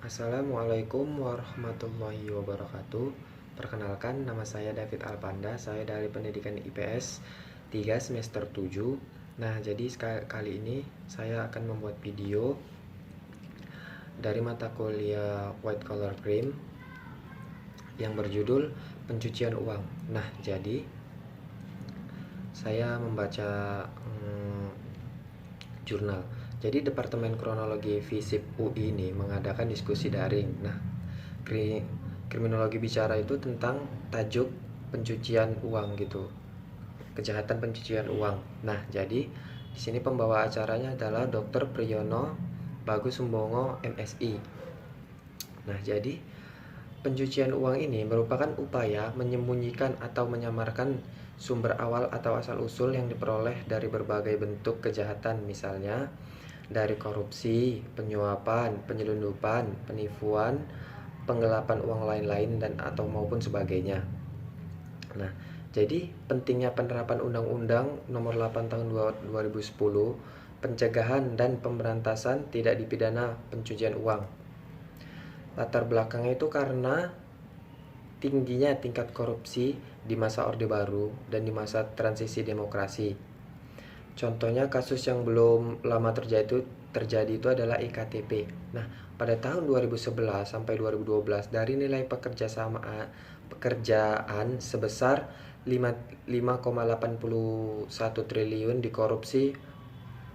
Assalamualaikum warahmatullahi wabarakatuh. Perkenalkan, nama saya David Alpanda. Saya dari Pendidikan IPS 3 semester 7. Nah, jadi kali ini saya akan membuat video dari mata kuliah White Collar Crime yang berjudul pencucian uang. Nah, jadi saya membaca jurnal. Jadi Departemen Kronologi FISIP UI ini mengadakan diskusi daring. Nah, kriminologi bicara itu tentang tajuk pencucian uang gitu. Kejahatan pencucian uang. Nah, jadi di sini pembawa acaranya adalah Dr. Priyono Bagus Sumbongo MSI. Nah, jadi pencucian uang ini merupakan upaya menyembunyikan atau menyamarkan sumber awal atau asal-usul yang diperoleh dari berbagai bentuk kejahatan, misalnya dari korupsi, penyuapan, penyelundupan, penipuan, penggelapan uang lain-lain dan atau maupun sebagainya. Nah, jadi pentingnya penerapan Undang-Undang Nomor 8 Tahun 2010 pencegahan dan pemberantasan tidak dipidana pencucian uang. Latar belakangnya itu karena tingginya tingkat korupsi di masa Orde Baru dan di masa transisi demokrasi. Contohnya kasus yang belum lama terjadi itu adalah EKTP. Nah, pada tahun 2011 sampai 2012 dari nilai pekerjaan sebesar 5,81 triliun dikorupsi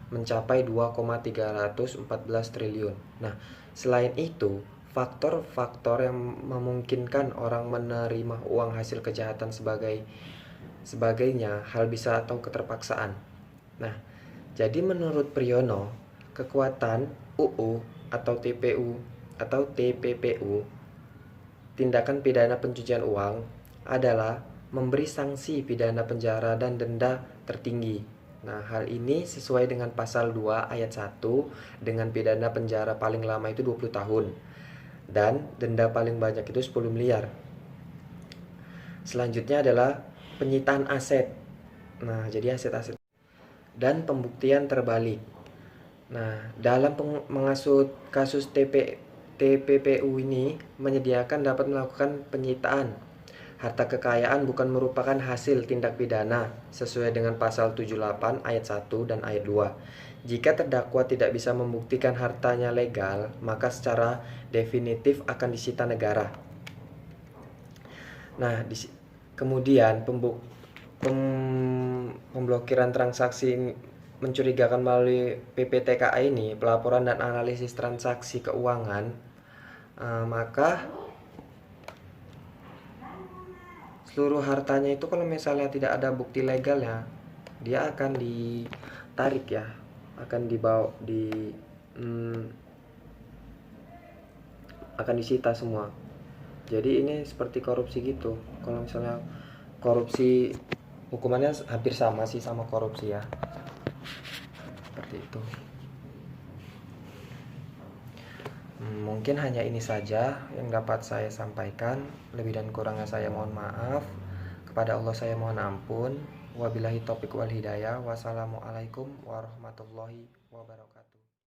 mencapai 2,314 triliun. Nah, selain itu, faktor-faktor yang memungkinkan orang menerima uang hasil kejahatan sebagainya hal bisa atau keterpaksaan. Nah, jadi menurut Priyono, kekuatan UU atau TPPU, tindakan pidana pencucian uang adalah memberi sanksi pidana penjara dan denda tertinggi. Nah, hal ini sesuai dengan pasal 2 ayat 1 dengan pidana penjara paling lama itu 20 tahun dan denda paling banyak itu 10 miliar. Selanjutnya adalah penyitaan aset. Nah, jadi aset-aset dan pembuktian terbalik. Nah, dalam mengasut kasus TPPU ini menyediakan dapat melakukan penyitaan harta kekayaan bukan merupakan hasil tindak pidana sesuai dengan pasal 78 ayat 1 dan ayat 2. Jika terdakwa tidak bisa membuktikan hartanya legal, maka secara definitif akan disita negara. Nah, kemudian pemblokiran transaksi mencurigakan melalui PPTKA ini, pelaporan dan analisis transaksi keuangan, maka seluruh hartanya itu kalau misalnya tidak ada bukti legal ya, dia akan ditarik ya, akan dibawa akan disita semua. Jadi ini seperti korupsi gitu. Kalau misalnya korupsi hukumannya hampir sama sih sama korupsi ya. Seperti itu. Mungkin hanya ini saja yang dapat saya sampaikan. Lebih dan kurangnya saya mohon maaf. Kepada Allah saya mohon ampun. Wabillahi taufiq wal hidayah. Wassalamualaikum warahmatullahi wabarakatuh.